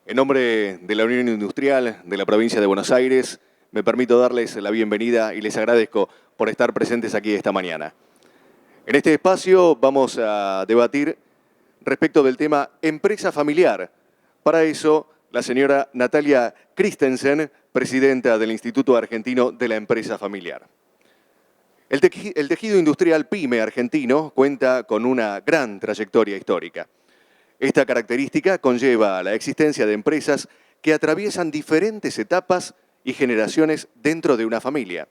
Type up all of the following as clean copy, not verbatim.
En nombre de la Unión Industrial de la provincia de Buenos Aires, me permito darles la bienvenida y les agradezco por estar presentes aquí esta mañana. En este espacio vamos a debatir respecto del tema empresa familiar. Para eso, la señora Natalia Christensen, presidenta del Instituto Argentino de la Empresa Familiar. El tejido industrial PYME argentino cuenta con una gran trayectoria histórica. Esta característica conlleva la existencia de empresas que atraviesan diferentes etapas y generaciones dentro de una familia.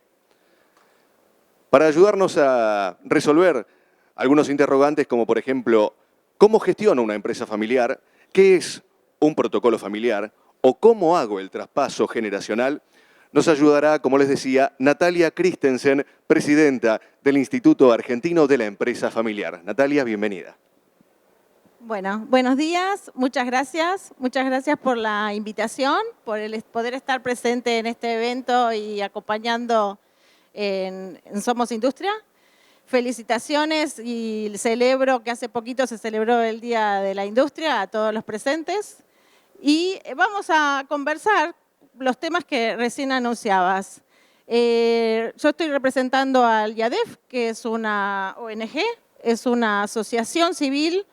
Para ayudarnos a resolver algunos interrogantes como, por ejemplo, ¿cómo gestiona una empresa familiar? ¿Qué es un protocolo familiar? ¿O cómo hago el traspaso generacional? Nos ayudará, como les decía, Natalia Christensen, presidenta del Instituto Argentino de la Empresa Familiar. Natalia, bienvenida. Bueno, buenos días, muchas gracias por la invitación, por el poder estar presente en este evento y acompañando en Somos Industria. Felicitaciones y celebro que hace poquito se celebró el Día de la Industria a todos los presentes. Y vamos a conversar los temas que recién anunciabas. Yo estoy representando al IADEF, que es una ONG, es una asociación civil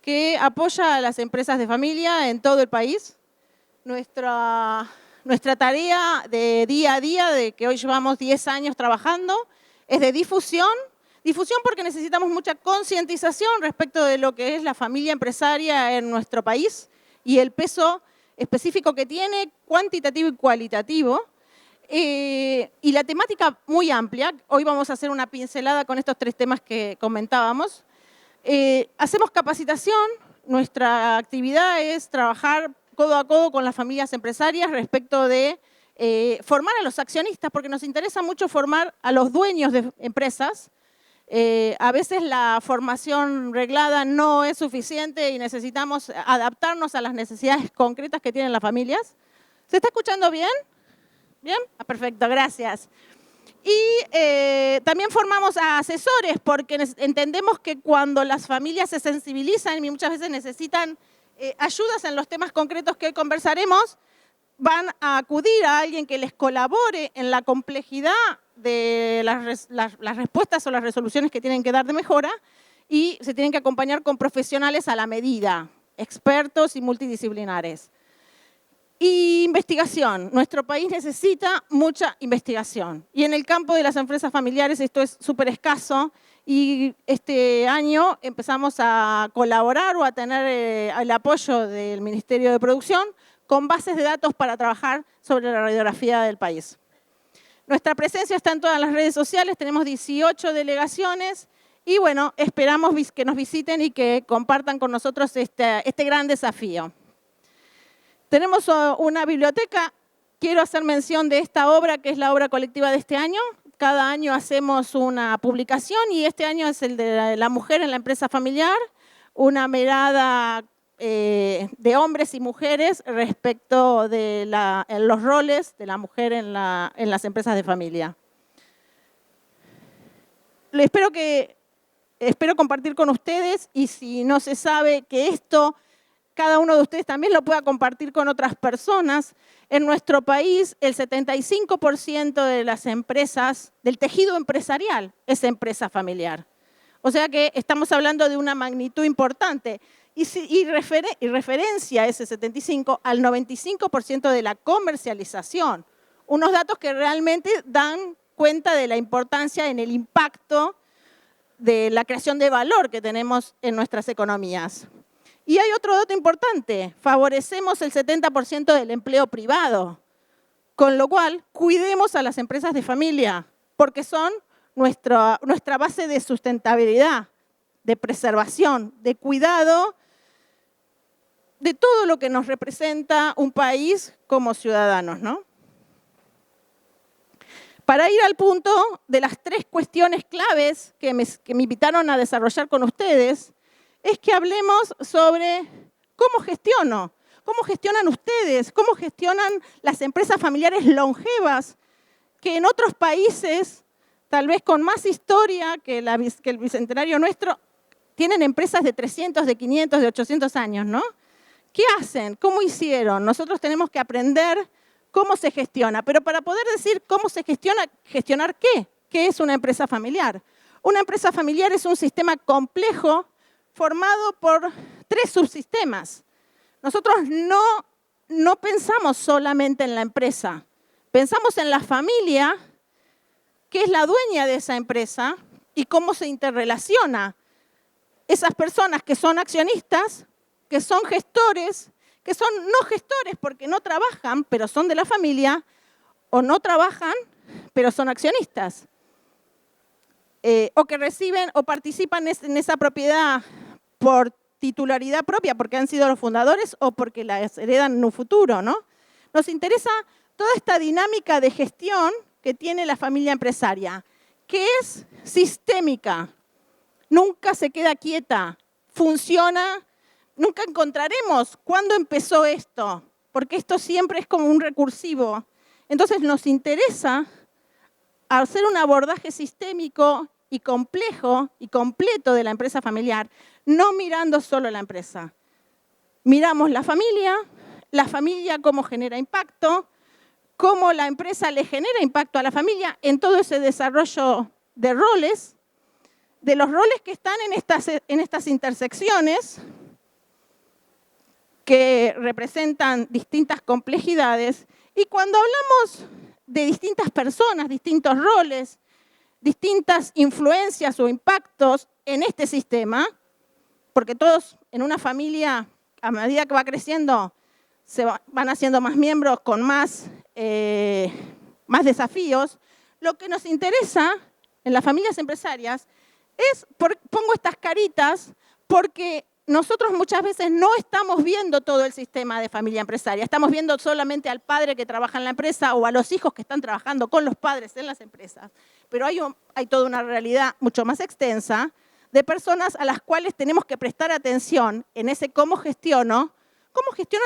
que apoya a las empresas de familia en todo el país. Nuestra tarea de día a día, de que hoy llevamos 10 años trabajando, es de difusión. Difusión porque necesitamos mucha concientización respecto de lo que es la familia empresaria en nuestro país y el peso específico que tiene, cuantitativo y cualitativo. Y la temática muy amplia. Hoy vamos a hacer una pincelada con estos 3 temas que comentábamos. Hacemos capacitación. Nuestra actividad es trabajar codo a codo con las familias empresarias respecto de formar a los accionistas, porque nos interesa mucho formar a los dueños de empresas. A veces la formación reglada no es suficiente y necesitamos adaptarnos a las necesidades concretas que tienen las familias. ¿Se está escuchando bien? ¿Bien? Perfecto, gracias. Y también formamos a asesores porque entendemos que cuando las familias se sensibilizan y muchas veces necesitan ayudas en los temas concretos que hoy conversaremos, van a acudir a alguien que les colabore en la complejidad de las respuestas o las resoluciones que tienen que dar de mejora y se tienen que acompañar con profesionales a la medida, expertos y multidisciplinares. Y investigación. Nuestro país necesita mucha investigación. Y en el campo de las empresas familiares esto es súper escaso. Y este año empezamos a colaborar o a tener el apoyo del Ministerio de Producción con bases de datos para trabajar sobre la radiografía del país. Nuestra presencia está en todas las redes sociales, tenemos 18 delegaciones y bueno, esperamos que nos visiten y que compartan con nosotros este gran desafío. Tenemos una biblioteca, quiero hacer mención de esta obra que es la obra colectiva de este año. Cada año hacemos una publicación y este año es el de la mujer en la empresa familiar, una mirada de hombres y mujeres respecto de los roles de la mujer en las empresas de familia. Espero compartir con ustedes y si no se sabe que esto, cada uno de ustedes también lo pueda compartir con otras personas. En nuestro país, el 75% de las empresas, del tejido empresarial, es empresa familiar. O sea que estamos hablando de una magnitud importante. Y referencia ese 75 al 95% de la comercialización. Unos datos que realmente dan cuenta de la importancia en el impacto de la creación de valor que tenemos en nuestras economías. Y hay otro dato importante, favorecemos el 70% del empleo privado, con lo cual cuidemos a las empresas de familia, porque son nuestra base de sustentabilidad, de preservación, de cuidado de todo lo que nos representa un país como ciudadanos, ¿no? Para ir al punto de las 3 cuestiones claves que me invitaron a desarrollar con ustedes, es que hablemos sobre cómo gestionan ustedes, cómo gestionan las empresas familiares longevas, que en otros países, tal vez con más historia que el bicentenario nuestro, tienen empresas de 300, de 500, de 800 años, ¿no? ¿Qué hacen? ¿Cómo hicieron? Nosotros tenemos que aprender cómo se gestiona. Pero para poder decir cómo se gestiona, ¿gestionar qué? ¿Qué es una empresa familiar? Una empresa familiar es un sistema complejo formado por 3 subsistemas. Nosotros no pensamos solamente en la empresa, pensamos en la familia, que es la dueña de esa empresa, y cómo se interrelaciona esas personas que son accionistas, que son gestores, que son no gestores porque no trabajan, pero son de la familia, o no trabajan, pero son accionistas, o que reciben o participan en esa propiedad por titularidad propia, porque han sido los fundadores o porque la heredan en un futuro, ¿no? Nos interesa toda esta dinámica de gestión que tiene la familia empresaria, que es sistémica, nunca se queda quieta, funciona, nunca encontraremos cuándo empezó esto, porque esto siempre es como un recursivo. Entonces nos interesa hacer un abordaje sistémico y complejo y completo de la empresa familiar, no mirando solo la empresa. Miramos la familia cómo genera impacto, cómo la empresa le genera impacto a la familia en todo ese desarrollo de roles, de los roles que están en estas intersecciones, que representan distintas complejidades. Y cuando hablamos de distintas personas, distintos roles, distintas influencias o impactos en este sistema, porque todos en una familia, a medida que va creciendo, se van haciendo más miembros con más desafíos, lo que nos interesa en las familias empresarias es, pongo estas caritas, porque nosotros muchas veces no estamos viendo todo el sistema de familia empresaria, estamos viendo solamente al padre que trabaja en la empresa o a los hijos que están trabajando con los padres en las empresas, pero hay toda una realidad mucho más extensa de personas a las cuales tenemos que prestar atención en ese cómo gestiono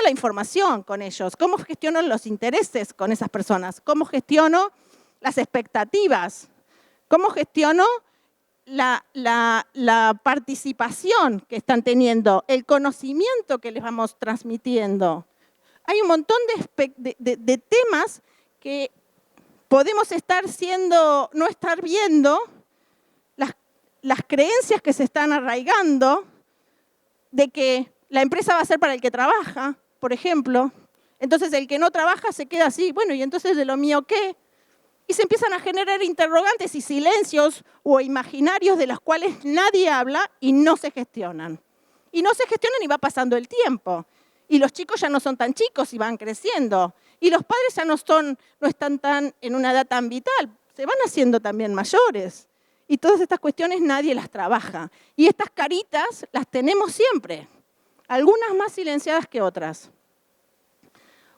la información con ellos, cómo gestiono los intereses con esas personas, cómo gestiono las expectativas, cómo gestiono la participación que están teniendo, el conocimiento que les vamos transmitiendo. Hay un montón de temas que podemos no estar viendo, las creencias que se están arraigando de que la empresa va a ser para el que trabaja, por ejemplo. Entonces el que no trabaja se queda así, bueno, ¿y entonces de lo mío qué? Y se empiezan a generar interrogantes y silencios o imaginarios de los cuales nadie habla y no se gestionan. Y no se gestionan y va pasando el tiempo. Y los chicos ya no son tan chicos y van creciendo. Y los padres ya no están en una edad tan vital, se van haciendo también mayores. Y todas estas cuestiones nadie las trabaja. Y estas caritas las tenemos siempre, algunas más silenciadas que otras,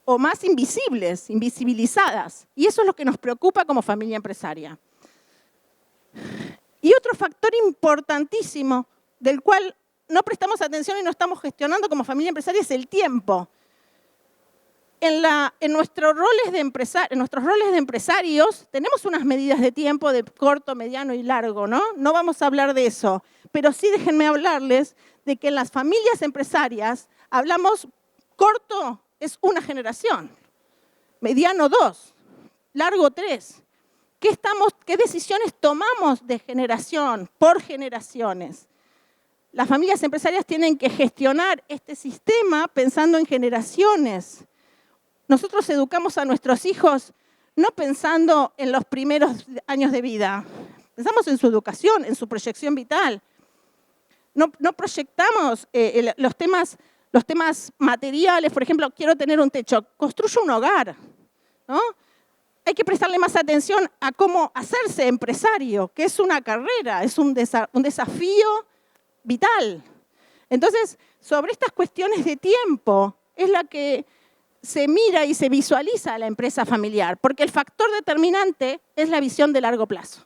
o más invisibilizadas. Y eso es lo que nos preocupa como familia empresaria. Y otro factor importantísimo del cual no prestamos atención y no estamos gestionando como familia empresaria es el tiempo. En nuestros roles de empresarios tenemos unas medidas de tiempo de corto, mediano y largo, ¿no? No vamos a hablar de eso, pero sí déjenme hablarles de que en las familias empresarias hablamos corto es una generación, mediano 2, largo 3. ¿Qué decisiones tomamos de generación por generaciones? Las familias empresarias tienen que gestionar este sistema pensando en generaciones. Nosotros educamos a nuestros hijos no pensando en los primeros años de vida, pensamos en su educación, en su proyección vital. No proyectamos los temas materiales, por ejemplo, quiero tener un techo, construyo un hogar, ¿no? Hay que prestarle más atención a cómo hacerse empresario, que es una carrera, es un desafío vital. Entonces, sobre estas cuestiones de tiempo es la que se mira y se visualiza a la empresa familiar, porque el factor determinante es la visión de largo plazo.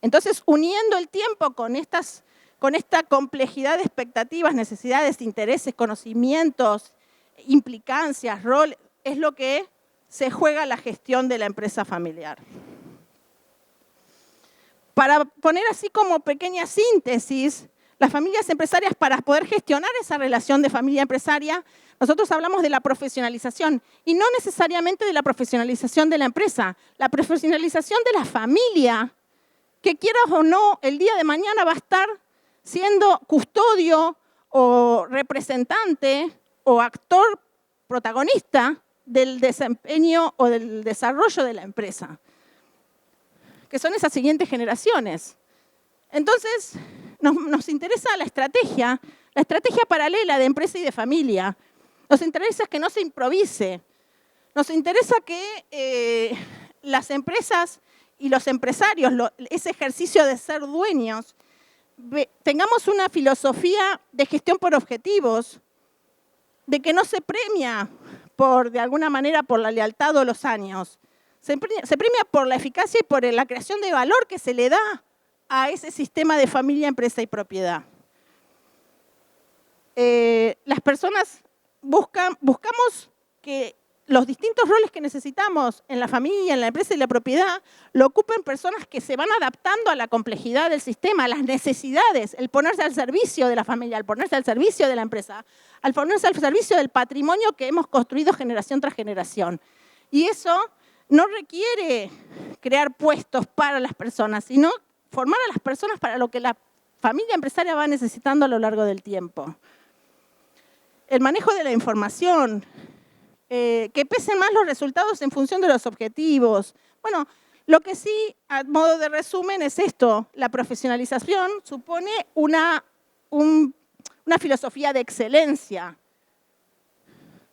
Entonces, uniendo el tiempo con esta complejidad de expectativas, necesidades, intereses, conocimientos, implicancias, roles, es lo que se juega la gestión de la empresa familiar. Para poner así como pequeña síntesis, las familias empresarias, para poder gestionar esa relación de familia empresaria, nosotros hablamos de la profesionalización y no necesariamente de la profesionalización de la empresa, la profesionalización de la familia, que quieras o no, el día de mañana va a estar siendo custodio o representante o actor protagonista del desempeño o del desarrollo de la empresa, que son esas siguientes generaciones. Entonces, nos interesa la estrategia paralela de empresa y de familia. Nos interesa que no se improvise. Nos interesa que las empresas y los empresarios, ese ejercicio de ser dueños, tengamos una filosofía de gestión por objetivos, de que no se premia de alguna manera por la lealtad o los años. Se premia por la eficacia y por la creación de valor que se le da a ese sistema de familia, empresa y propiedad. Las personas buscamos que los distintos roles que necesitamos en la familia, en la empresa y la propiedad, lo ocupen personas que se van adaptando a la complejidad del sistema, a las necesidades, el ponerse al servicio de la familia, al ponerse al servicio de la empresa, al ponerse al servicio del patrimonio que hemos construido generación tras generación. Y eso no requiere crear puestos para las personas, sino formar a las personas para lo que la familia empresaria va necesitando a lo largo del tiempo. El manejo de la información, que pesen más los resultados en función de los objetivos. Bueno, lo que sí, a modo de resumen, es esto. La profesionalización supone una filosofía de excelencia,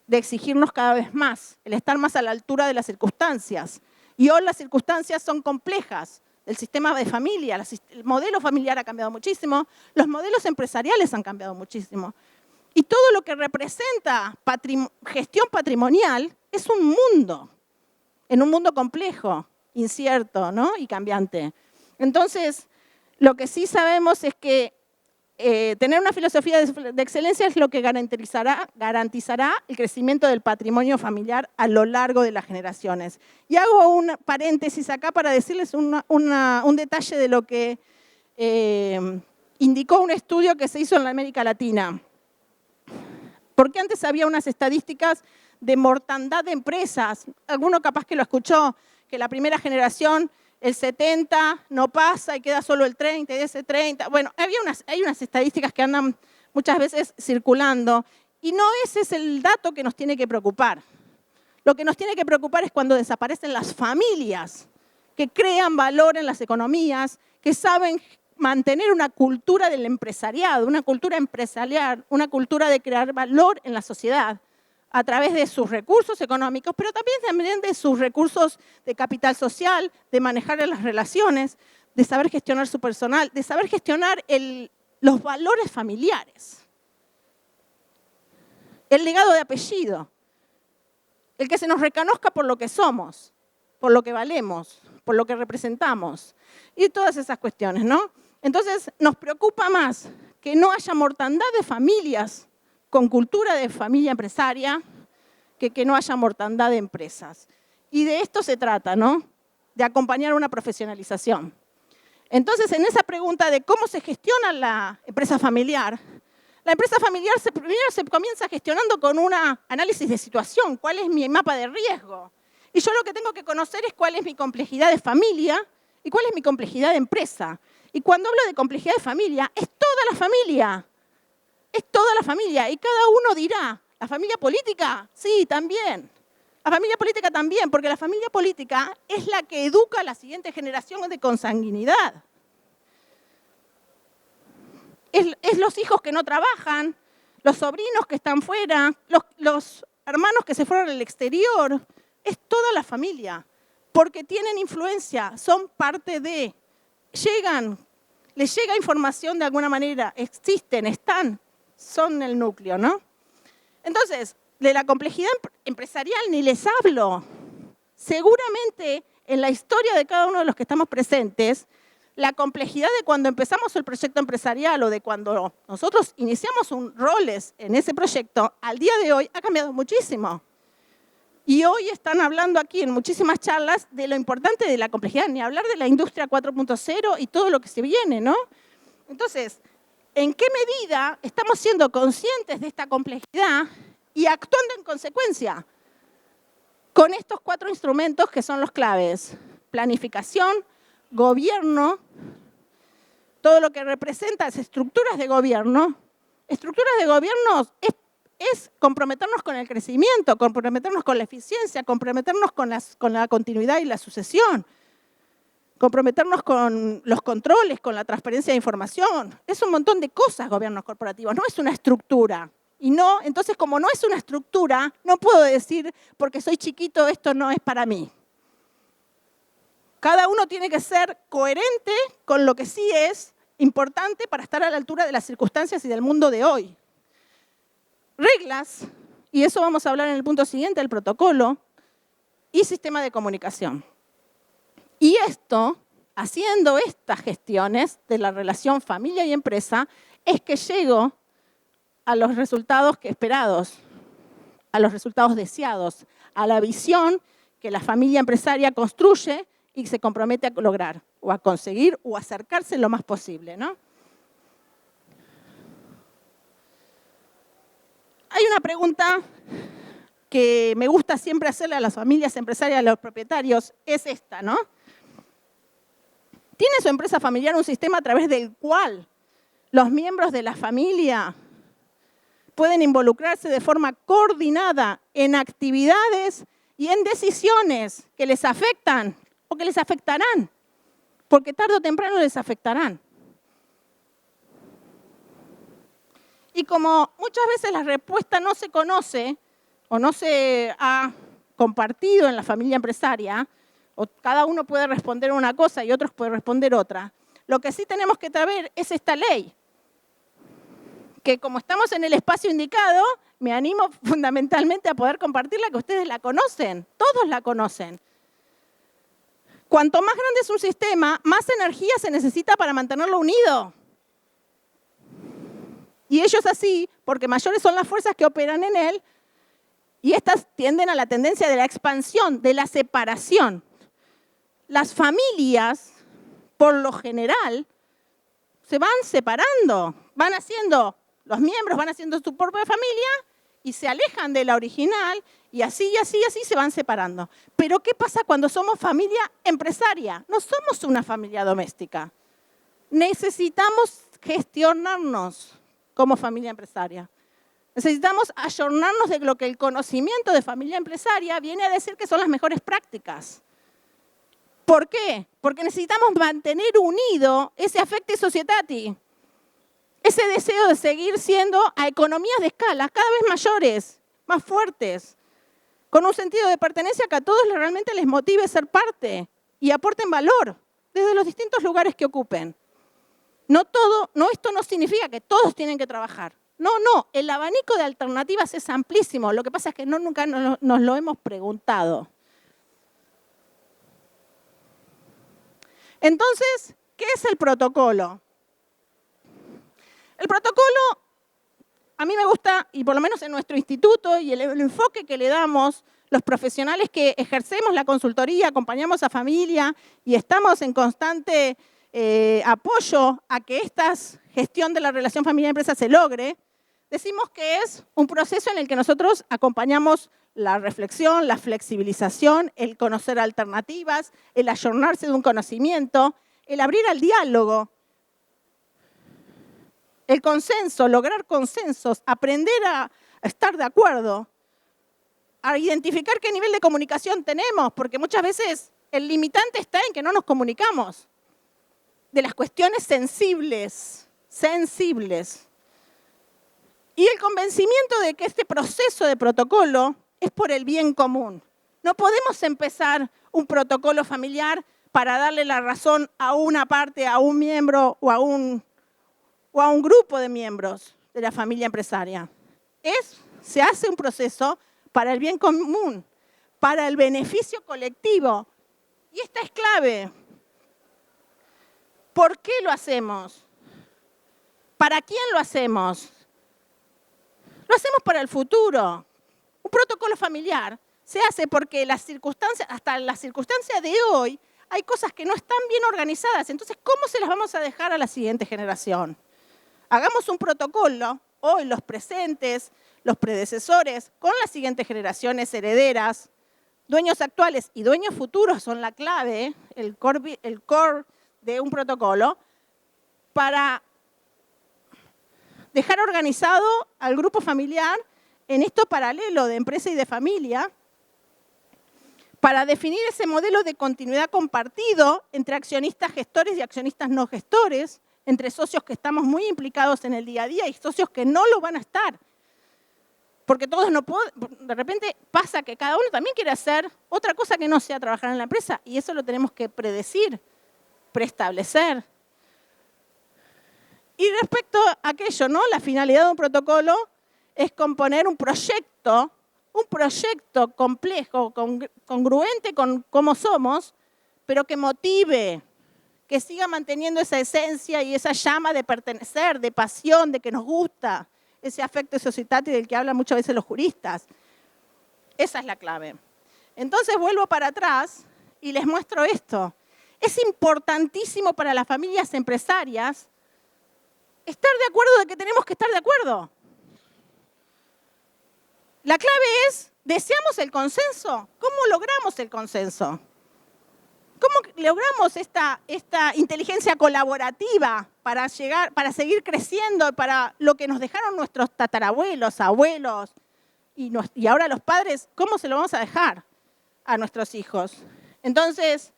de exigirnos cada vez más, el estar más a la altura de las circunstancias. Y hoy las circunstancias son complejas. El sistema de familia, el modelo familiar ha cambiado muchísimo, los modelos empresariales han cambiado muchísimo. Y todo lo que representa gestión patrimonial es un mundo, en un mundo complejo, incierto, ¿no? Y cambiante. Entonces, lo que sí sabemos es que tener una filosofía de excelencia es lo que garantizará el crecimiento del patrimonio familiar a lo largo de las generaciones. Y hago un paréntesis acá para decirles un detalle de lo que indicó un estudio que se hizo en la América Latina. Porque antes había unas estadísticas de mortandad de empresas. Alguno capaz que lo escuchó, que la primera generación, el 70 no pasa y queda solo el 30 y ese 30. Bueno, hay unas estadísticas que andan muchas veces circulando y no ese es el dato que nos tiene que preocupar. Lo que nos tiene que preocupar es cuando desaparecen las familias que crean valor en las economías, que saben mantener una cultura del empresariado, una cultura empresarial, una cultura de crear valor en la sociedad a través de sus recursos económicos, pero también de sus recursos de capital social, de manejar las relaciones, de saber gestionar su personal, de saber gestionar los valores familiares. El legado de apellido, el que se nos reconozca por lo que somos, por lo que valemos, por lo que representamos y todas esas cuestiones, ¿no? Entonces, nos preocupa más que no haya mortandad de familias con cultura de familia empresaria que no haya mortandad de empresas. Y de esto se trata, ¿no? De acompañar una profesionalización. Entonces, en esa pregunta de cómo se gestiona la empresa familiar primero se comienza gestionando con un análisis de situación. ¿Cuál es mi mapa de riesgo? Y yo lo que tengo que conocer es cuál es mi complejidad de familia y cuál es mi complejidad de empresa. Y cuando hablo de complejidad de familia, es toda la familia. Es toda la familia. Y cada uno dirá, ¿la familia política? Sí, también. La familia política también, porque la familia política es la que educa a la siguiente generación de consanguinidad. Es los hijos que no trabajan, los sobrinos que están fuera, los hermanos que se fueron al exterior. Es toda la familia, porque tienen influencia, son parte de, les llega información de alguna manera, existen, están, son el núcleo, ¿no? Entonces, de la complejidad empresarial ni les hablo. Seguramente en la historia de cada uno de los que estamos presentes, la complejidad de cuando empezamos el proyecto empresarial o de cuando nosotros iniciamos roles en ese proyecto, al día de hoy ha cambiado muchísimo. Y hoy están hablando aquí en muchísimas charlas de lo importante de la complejidad, ni hablar de la industria 4.0 y todo lo que se viene, ¿no? Entonces, ¿En qué medida estamos siendo conscientes de esta complejidad y actuando en consecuencia con estos 4 instrumentos que son los claves? Planificación, gobierno, todo lo que representa las estructuras de gobierno. Estructuras de gobierno es comprometernos con el crecimiento, comprometernos con la eficiencia, comprometernos con la continuidad y la sucesión, comprometernos con los controles, con la transparencia de información. Es un montón de cosas gobiernos corporativos, no es una estructura. Entonces, como no es una estructura, no puedo decir, porque soy chiquito, esto no es para mí. Cada uno tiene que ser coherente con lo que sí es importante para estar a la altura de las circunstancias y del mundo de hoy. Reglas, y eso vamos a hablar en el punto siguiente, el protocolo, y sistema de comunicación. Y esto, haciendo estas gestiones de la relación familia y empresa, es que llego a los resultados esperados, a los resultados deseados, a la visión que la familia empresaria construye y se compromete a lograr, o a conseguir, o a acercarse lo más posible, ¿no? Hay una pregunta que me gusta siempre hacerle a las familias empresarias, a los propietarios, es esta, ¿no? ¿Tiene su empresa familiar un sistema a través del cual los miembros de la familia pueden involucrarse de forma coordinada en actividades y en decisiones que les afectan o que les afectarán? Porque tarde o temprano les afectarán. Y como muchas veces la respuesta no se conoce o no se ha compartido en la familia empresaria, o cada uno puede responder una cosa y otros pueden responder otra, lo que sí tenemos que saber es esta ley, que como estamos en el espacio indicado, me animo fundamentalmente a poder compartirla, que ustedes la conocen, todos la conocen. Cuanto más grande es un sistema, más energía se necesita para mantenerlo unido. Y ello es así porque mayores son las fuerzas que operan en él y estas tienden a la tendencia de la expansión, de la separación. Las familias, por lo general, se van separando, los miembros van haciendo su propia familia y se alejan de la original y así se van separando. Pero ¿qué pasa cuando somos familia empresaria? No somos una familia doméstica. Necesitamos gestionarnos como familia empresaria. Necesitamos ayornarnos de lo que el conocimiento de familia empresaria viene a decir que son las mejores prácticas. ¿Por qué? Porque necesitamos mantener unido ese affecti societati, ese deseo de seguir siendo a economías de escala cada vez mayores, más fuertes, con un sentido de pertenencia que a todos realmente les motive ser parte y aporten valor desde los distintos lugares que ocupen. Esto no significa que todos tienen que trabajar. No, el abanico de alternativas es amplísimo. Lo que pasa es que nunca nos lo hemos preguntado. Entonces, ¿qué es el protocolo? El protocolo, a mí me gusta, y por lo menos en nuestro instituto, y el enfoque que le damos los profesionales que ejercemos la consultoría, acompañamos a familia y estamos en constante apoyo a que esta gestión de la relación familia-empresa se logre, decimos que es un proceso en el que nosotros acompañamos la reflexión, la flexibilización, el conocer alternativas, el ayornarse de un conocimiento, el abrir al diálogo, el consenso, lograr consensos, aprender a estar de acuerdo, a identificar qué nivel de comunicación tenemos, porque muchas veces el limitante está en que no nos comunicamos, de las cuestiones sensibles. Y el convencimiento de que este proceso de protocolo es por el bien común. No podemos empezar un protocolo familiar para darle la razón a una parte, a un miembro o a un grupo de miembros de la familia empresaria. Se hace un proceso para el bien común, para el beneficio colectivo. Y esta es clave. ¿Por qué lo hacemos? ¿Para quién lo hacemos? Lo hacemos para el futuro. Un protocolo familiar se hace porque hasta las circunstancias de hoy, hay cosas que no están bien organizadas. Entonces, ¿cómo se las vamos a dejar a la siguiente generación? Hagamos un protocolo, hoy los presentes, los predecesores, con las siguientes generaciones herederas, dueños actuales y dueños futuros son la clave, el core de un protocolo, para dejar organizado al grupo familiar en esto paralelo de empresa y de familia, para definir ese modelo de continuidad compartido entre accionistas gestores y accionistas no gestores, entre socios que estamos muy implicados en el día a día y socios que no lo van a estar. Porque todos no pueden, de repente pasa que cada uno también quiere hacer otra cosa que no sea trabajar en la empresa, y eso lo tenemos que predecir, preestablecer. Y respecto a aquello, ¿no? La finalidad de un protocolo es componer un proyecto complejo, congruente con cómo somos, pero que motive, que siga manteniendo esa esencia y esa llama de pertenecer, de pasión, de que nos gusta, ese afecto societatis del que hablan muchas veces los juristas. Esa es la clave. Entonces vuelvo para atrás y les muestro esto. Es importantísimo para las familias empresarias estar de acuerdo de que tenemos que estar de acuerdo. La clave es, ¿deseamos el consenso? ¿Cómo logramos el consenso? ¿Cómo logramos esta inteligencia colaborativa para seguir creciendo, para lo que nos dejaron nuestros tatarabuelos, abuelos y ahora los padres? ¿Cómo se lo vamos a dejar a nuestros hijos? Entonces,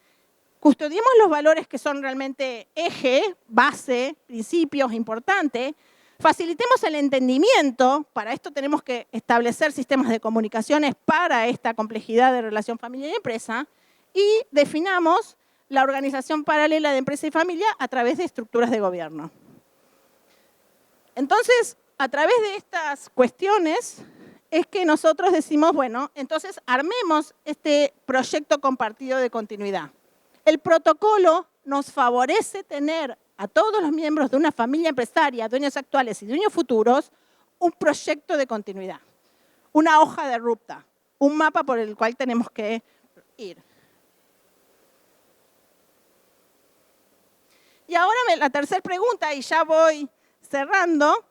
custodiemos los valores que son realmente eje, base, principios importantes. Facilitemos el entendimiento. Para esto tenemos que establecer sistemas de comunicaciones para esta complejidad de relación familia y empresa. Y definamos la organización paralela de empresa y familia a través de estructuras de gobierno. Entonces, a través de estas cuestiones es que nosotros decimos, bueno, entonces armemos este proyecto compartido de continuidad. El protocolo nos favorece tener a todos los miembros de una familia empresaria, dueños actuales y dueños futuros, un proyecto de continuidad, una hoja de ruta, un mapa por el cual tenemos que ir. Y ahora la tercera pregunta, y ya voy cerrando,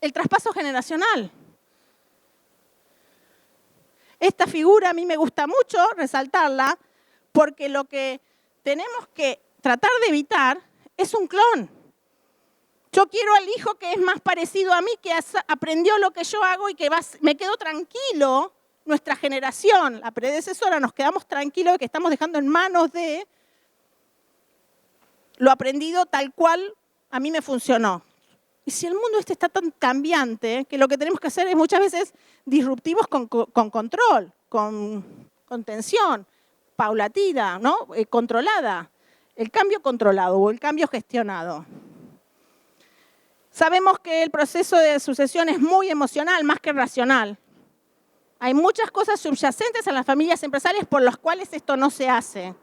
el traspaso generacional. Esta figura a mí me gusta mucho resaltarla, porque lo que tenemos que tratar de evitar es un clon. Yo quiero al hijo que es más parecido a mí, que aprendió lo que yo hago y que me quedo tranquilo. Nuestra generación, la predecesora, nos quedamos tranquilos de que estamos dejando en manos de lo aprendido tal cual a mí me funcionó. Y si el mundo está tan cambiante, que lo que tenemos que hacer es muchas veces disruptivos con control, con tensión, paulatina, ¿no? Controlada. El cambio controlado o el cambio gestionado. Sabemos que el proceso de sucesión es muy emocional, más que racional. Hay muchas cosas subyacentes en las familias empresariales por las cuales esto no se hace.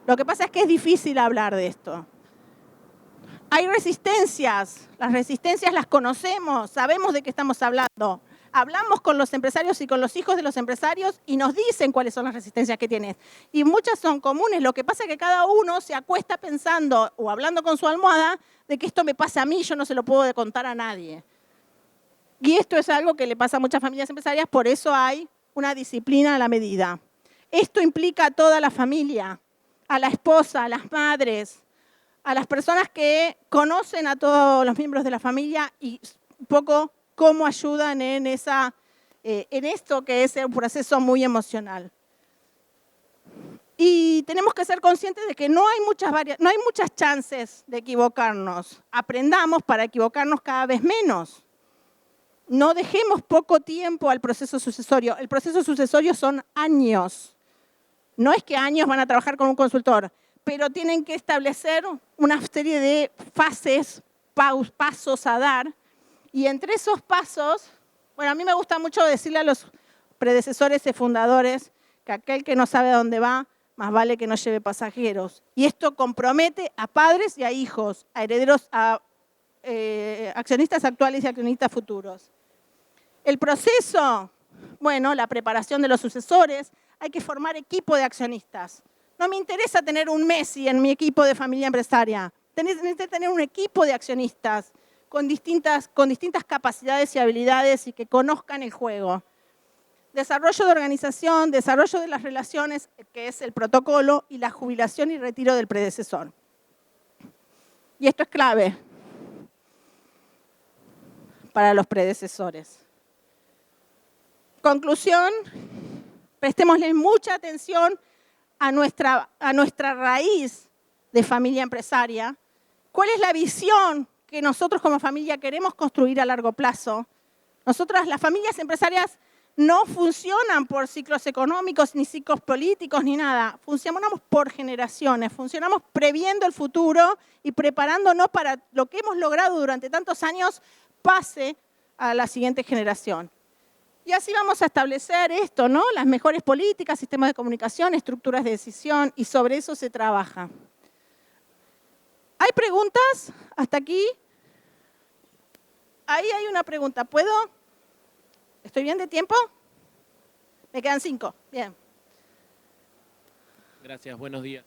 Lo que pasa es que es difícil hablar de esto. Hay resistencias, las resistencias las conocemos, sabemos de qué estamos hablando. Hablamos con los empresarios y con los hijos de los empresarios y nos dicen cuáles son las resistencias que tienen. Y muchas son comunes. Lo que pasa es que cada uno se acuesta pensando o hablando con su almohada de que esto me pasa a mí, yo no se lo puedo contar a nadie. Y esto es algo que le pasa a muchas familias empresarias, por eso hay una disciplina a la medida. Esto implica a toda la familia, a la esposa, a las madres, a las personas que conocen a todos los miembros de la familia y un poco cómo ayudan en esto que es un proceso muy emocional. Y tenemos que ser conscientes de que no hay muchas chances de equivocarnos. Aprendamos para equivocarnos cada vez menos. No dejemos poco tiempo al proceso sucesorio. El proceso sucesorio son años. No es que años van a trabajar con un consultor, pero tienen que establecer una serie de fases, pasos a dar. Y entre esos pasos, bueno, a mí me gusta mucho decirle a los predecesores y fundadores que aquel que no sabe a dónde va, más vale que no lleve pasajeros. Y esto compromete a padres y a hijos, a herederos, a accionistas actuales y accionistas futuros. El proceso, bueno, la preparación de los sucesores, hay que formar equipo de accionistas. No me interesa tener un Messi en mi equipo de familia empresaria. necesita tener un equipo de accionistas con distintas capacidades y habilidades y que conozcan el juego. Desarrollo de organización, desarrollo de las relaciones, que es el protocolo, y la jubilación y retiro del predecesor. Y esto es clave para los predecesores. Conclusión, prestémosle mucha atención a nuestra raíz de familia empresaria. ¿Cuál es la visión que nosotros como familia queremos construir a largo plazo? Nosotras, las familias empresarias, no funcionan por ciclos económicos, ni ciclos políticos, ni nada. Funcionamos por generaciones, funcionamos previendo el futuro y preparándonos para lo que hemos logrado durante tantos años pase a la siguiente generación. Y así vamos a establecer esto, ¿no? Las mejores políticas, sistemas de comunicación, estructuras de decisión, y sobre eso se trabaja. ¿Hay preguntas hasta aquí? Ahí hay una pregunta. ¿Puedo? ¿Estoy bien de tiempo? Me quedan 5. Bien. Gracias, buenos días.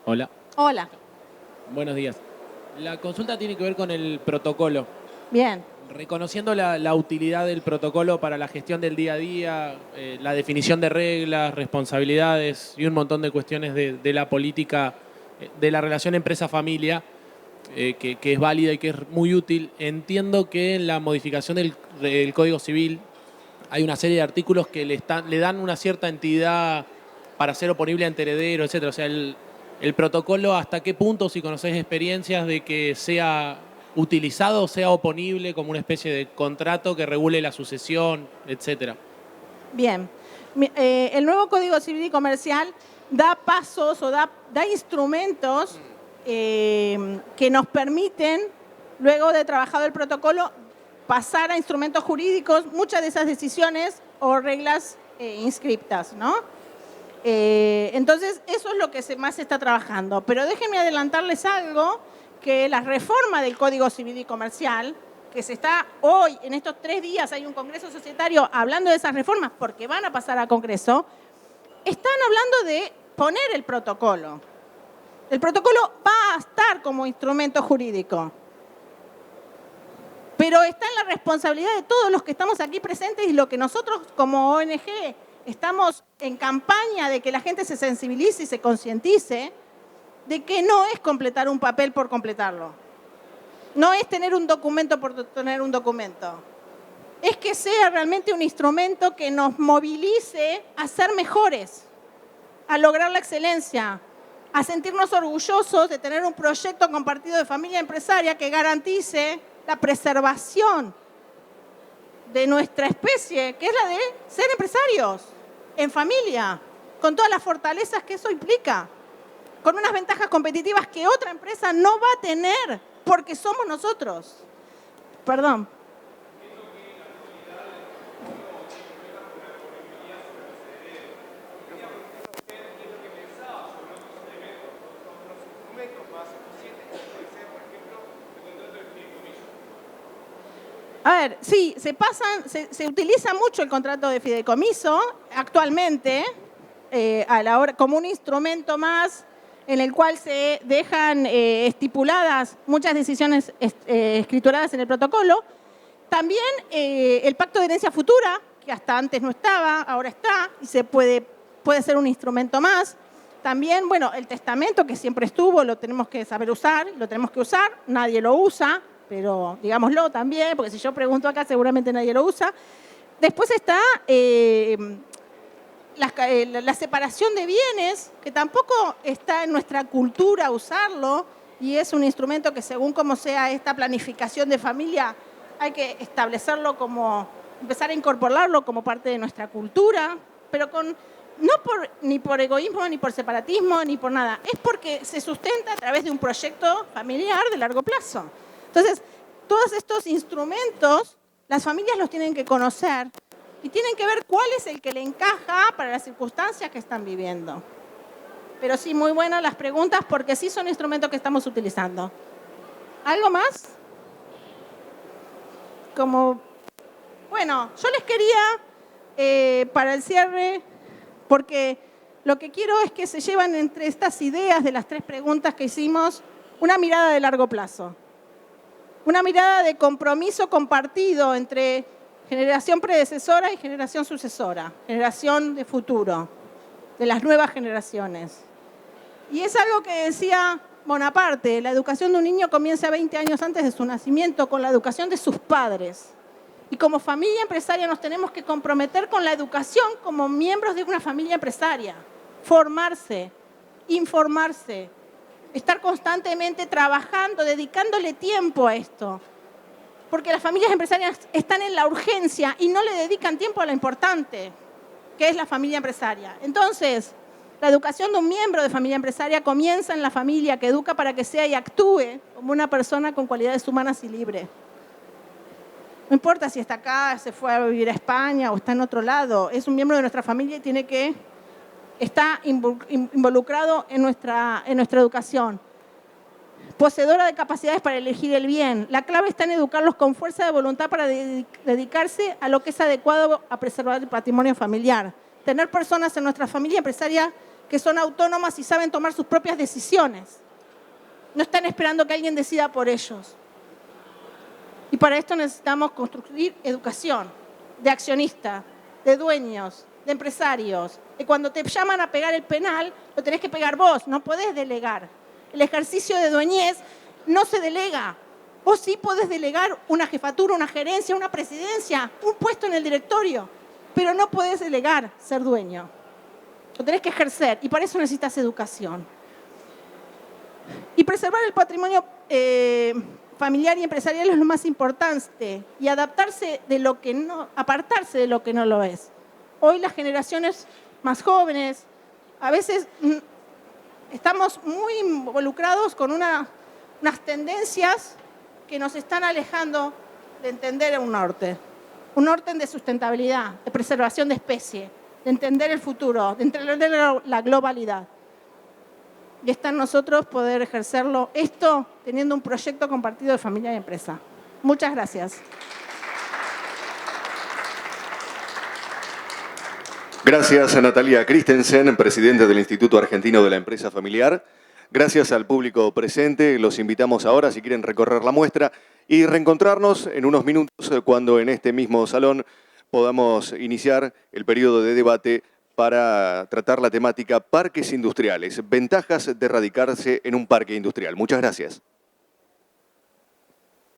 Hola. Hola. Buenos días. La consulta tiene que ver con el protocolo. Bien. Reconociendo la utilidad del protocolo para la gestión del día a día, la definición de reglas, responsabilidades y un montón de cuestiones de la política, de la relación empresa-familia, que es válida y que es muy útil. Entiendo que en la modificación del Código Civil hay una serie de artículos que le dan una cierta entidad para ser oponible ante herederos, etc. O sea, el protocolo, ¿hasta qué punto, si conocés experiencias de que sea utilizado o sea oponible como una especie de contrato que regule la sucesión, etcétera? Bien. El nuevo Código Civil y Comercial da pasos o da instrumentos que nos permiten, luego de trabajado el protocolo, pasar a instrumentos jurídicos muchas de esas decisiones o reglas inscriptas, ¿no? Entonces, eso es lo que más se está trabajando. Pero déjenme adelantarles algo, que la reforma del Código Civil y Comercial, que se está hoy, en estos 3 días, hay un congreso societario hablando de esas reformas, porque van a pasar a congreso, están hablando de poner el protocolo. El protocolo va a estar como instrumento jurídico, pero está en la responsabilidad de todos los que estamos aquí presentes y lo que nosotros como ONG estamos en campaña de que la gente se sensibilice y se concientice de que no es completar un papel por completarlo. No es tener un documento por tener un documento. Es que sea realmente un instrumento que nos movilice a ser mejores, a lograr la excelencia, a sentirnos orgullosos de tener un proyecto compartido de familia empresaria que garantice la preservación de nuestra especie, que es la de ser empresarios, en familia, con todas las fortalezas que eso implica, con unas ventajas competitivas que otra empresa no va a tener porque somos nosotros. Perdón. A ver, sí, se utiliza mucho el contrato de fideicomiso actualmente a la hora, como un instrumento más en el cual se dejan estipuladas muchas decisiones escrituradas en el protocolo. También el pacto de herencia futura, que hasta antes no estaba, ahora está, y se puede ser un instrumento más. También, bueno, el testamento, que siempre estuvo, lo tenemos que saber usar, lo tenemos que usar, nadie lo usa, pero digámoslo también, porque si yo pregunto acá seguramente nadie lo usa. Después está la separación de bienes, que tampoco está en nuestra cultura usarlo, y es un instrumento que según como sea esta planificación de familia, hay que establecerlo como, empezar a incorporarlo como parte de nuestra cultura, pero ni por egoísmo, ni por separatismo, ni por nada. Es porque se sustenta a través de un proyecto familiar de largo plazo. Entonces, todos estos instrumentos, las familias los tienen que conocer y tienen que ver cuál es el que le encaja para las circunstancias que están viviendo. Pero sí, muy buenas las preguntas, porque sí son instrumentos que estamos utilizando. ¿Algo más? Bueno, yo les quería, para el cierre, porque lo que quiero es que se lleven entre estas ideas de las 3 preguntas que hicimos una mirada de largo plazo. Una mirada de compromiso compartido entre generación predecesora y generación sucesora, generación de futuro, de las nuevas generaciones. Y es algo que decía Bonaparte, la educación de un niño comienza 20 años antes de su nacimiento con la educación de sus padres. Y como familia empresaria nos tenemos que comprometer con la educación como miembros de una familia empresaria. Formarse, informarse, estar constantemente trabajando, dedicándole tiempo a esto. Porque las familias empresarias están en la urgencia y no le dedican tiempo a lo importante, que es la familia empresaria. Entonces, la educación de un miembro de familia empresaria comienza en la familia, que educa para que sea y actúe como una persona con cualidades humanas y libre. No importa si está acá, se fue a vivir a España o está en otro lado, es un miembro de nuestra familia y tiene que estar involucrado en nuestra educación. Poseedora de capacidades para elegir el bien. La clave está en educarlos con fuerza de voluntad para dedicarse a lo que es adecuado a preservar el patrimonio familiar. Tener personas en nuestra familia empresaria que son autónomas y saben tomar sus propias decisiones. No están esperando que alguien decida por ellos. Y para esto necesitamos construir educación de accionistas, de dueños, de empresarios. Que cuando te llaman a pegar el penal, lo tenés que pegar vos, no podés delegar. El ejercicio de dueñez no se delega. Vos sí podés delegar una jefatura, una gerencia, una presidencia, un puesto en el directorio, pero no podés delegar ser dueño. Lo tenés que ejercer y para eso necesitas educación. Y preservar el patrimonio familiar y empresarial es lo más importante y adaptarse de lo que no, apartarse de lo que no lo es. Hoy las generaciones más jóvenes, a veces estamos muy involucrados con unas tendencias que nos están alejando de entender un norte de sustentabilidad, de preservación de especie, de entender el futuro, de entender la globalidad. Y está en nosotros poder ejercerlo, esto teniendo un proyecto compartido de familia y empresa. Muchas gracias. Gracias a Natalia Christensen, presidente del Instituto Argentino de la Empresa Familiar. Gracias al público presente. Los invitamos ahora, si quieren recorrer la muestra, y reencontrarnos en unos minutos cuando en este mismo salón podamos iniciar el periodo de debate para tratar la temática parques industriales, ventajas de radicarse en un parque industrial. Muchas gracias.